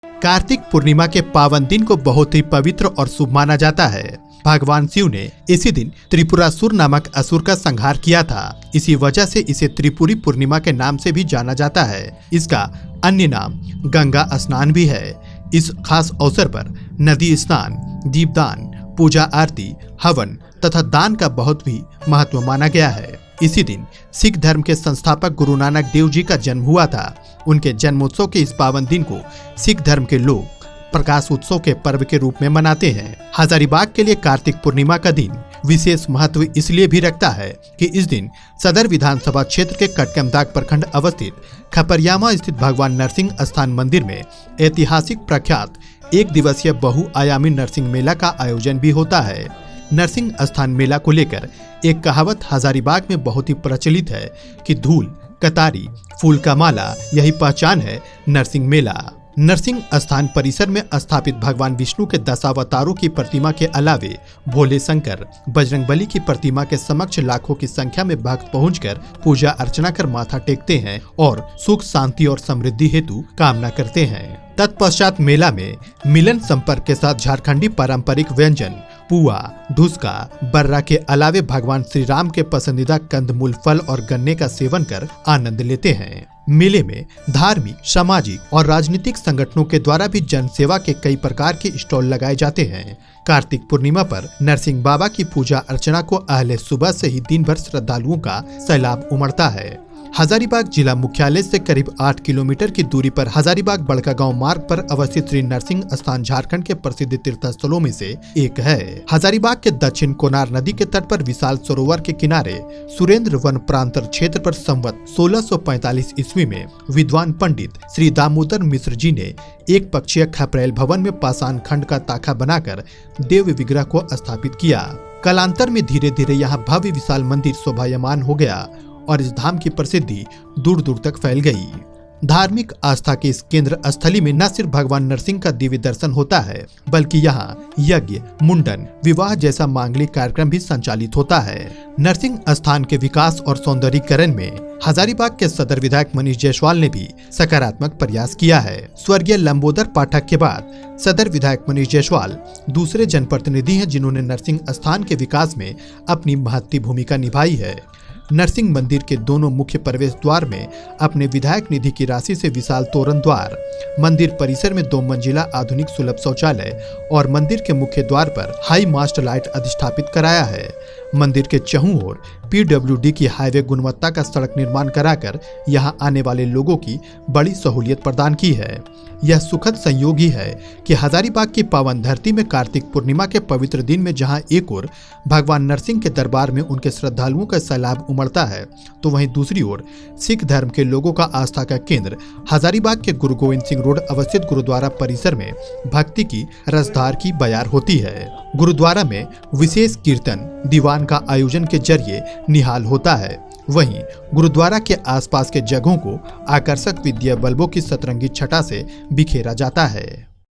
कार्तिक पूर्णिमा के पावन दिन को बहुत ही पवित्र और शुभ माना जाता है। भगवान शिव ने इसी दिन त्रिपुरासुर नामक असुर का संहार किया था। इसी वजह से इसे त्रिपुरी पूर्णिमा के नाम से भी जाना जाता है। इसका अन्य नाम गंगा स्नान भी है। इस खास अवसर पर नदी स्नान, दीपदान, पूजा आरती, हवन तथा दान का बहुत भी महत्व माना गया है। इसी दिन सिख धर्म के संस्थापक गुरु नानक देव जी का जन्म हुआ था। उनके जन्मोत्सव के इस पावन दिन को सिख धर्म के लोग प्रकाश उत्सव के पर्व के रूप में मनाते हैं। हजारीबाग के लिए कार्तिक पूर्णिमा का दिन विशेष महत्व इसलिए भी रखता है कि इस दिन सदर विधानसभा क्षेत्र के कटकमदाग प्रखंड अवस्थित खपरियामा स्थित भगवान नरसिंह स्थान मंदिर में ऐतिहासिक प्रख्यात एक दिवसीय बहुआयामी नरसिंह मेला का आयोजन भी होता है। नरसिंह स्थान मेला को लेकर एक कहावत हजारीबाग में बहुत ही प्रचलित है कि धूल, कतारी, फूल का माला, यही पहचान है नरसिंह मेला। नरसिंह स्थान परिसर में स्थापित भगवान विष्णु के 10 अवतारों की प्रतिमा के अलावे भोले शंकर, बजरंगबली की प्रतिमा के समक्ष लाखों की संख्या में भक्त पहुंचकर पूजा अर्चना कर माथा टेकते हैं और सुख, शांति और समृद्धि हेतु कामना करते हैं। तत्पश्चात मेला में मिलन संपर्क के साथ झारखंडी पारंपरिक व्यंजन पुआ, धुसका, बर्रा के अलावे भगवान श्री राम के पसंदीदा कंदमूल, फल और गन्ने का सेवन कर आनंद लेते हैं। मेले में धार्मिक, सामाजिक और राजनीतिक संगठनों के द्वारा भी जन सेवा के कई प्रकार के स्टॉल लगाए जाते हैं। कार्तिक पूर्णिमा पर नरसिंह बाबा की पूजा अर्चना को अहले सुबह से ही दिन भर श्रद्धालुओं का सैलाब उमड़ता है। हजारीबाग जिला मुख्यालय से करीब 8 किलोमीटर की दूरी पर हजारीबाग बड़कागांव मार्ग पर अवस्थित श्री नरसिंह स्थान झारखंड के प्रसिद्ध तीर्थ स्थलों में से एक है। हजारीबाग के दक्षिण कोनार नदी के तट पर विशाल सरोवर के किनारे सुरेंद्र वन प्रांतर क्षेत्र पर संवत 1645 ईस्वी में विद्वान पंडित श्री दामोदर मिश्र जी ने एक पक्षीय खपरेल भवन में पाषाण खंड का ताखा बनाकर देव विग्रह को स्थापित किया। कालांतर में धीरे धीरे यहाँ भव्य विशाल मंदिर शोभायमान हो गया और इस धाम की प्रसिद्धि दूर दूर तक फैल गई। धार्मिक आस्था के इस केंद्र स्थली में न सिर्फ भगवान नरसिंह का दिव्य दर्शन होता है, बल्कि यहाँ यज्ञ, मुंडन, विवाह जैसा मांगलिक कार्यक्रम भी संचालित होता है। नरसिंह स्थान के विकास और सौंदर्यीकरण में हजारीबाग के सदर विधायक मनीष जायसवाल ने भी सकारात्मक प्रयास किया है। स्वर्गीय लंबोदर पाठक के बाद सदर विधायक मनीष जायसवाल दूसरे जनप्रतिनिधि हैं जिन्होंने नरसिंह स्थान के विकास में अपनी महत्वपूर्ण भूमिका निभाई है। नरसिंह मंदिर के दोनों मुख्य प्रवेश द्वार में अपने विधायक निधि की राशि से विशाल तोरण द्वार, मंदिर परिसर में 2 मंजिला आधुनिक सुलभ शौचालय और मंदिर के मुख्य द्वार पर हाई मास्ट लाइट अधिष्ठापित कराया है। मंदिर के चहुं ओर PWD की हाईवे गुणवत्ता का सड़क निर्माण कराकर यहां आने वाले लोगों की बड़ी सहूलियत प्रदान की है। यह सुखद संयोग ही है कि हजारीबाग की पावन धरती में कार्तिक पूर्णिमा के पवित्र दिन में जहां एक ओर भगवान नरसिंह के दरबार में उनके श्रद्धालुओं का सैलाब उमड़ता है, तो वहीं दूसरी ओर सिख धर्म के लोगों का आस्था का केंद्र हजारीबाग के गुरु गोविंद सिंह रोड अवस्थित गुरुद्वारा परिसर में भक्ति की रसधार की बयार होती है। गुरुद्वारा में विशेष कीर्तन, दीवान का आयोजन के जरिए निहाल होता है। वहीं गुरुद्वारा के आसपास के जगहों को आकर्षक विद्युत बल्बों की सतरंगी छटा से बिखेरा जाता है।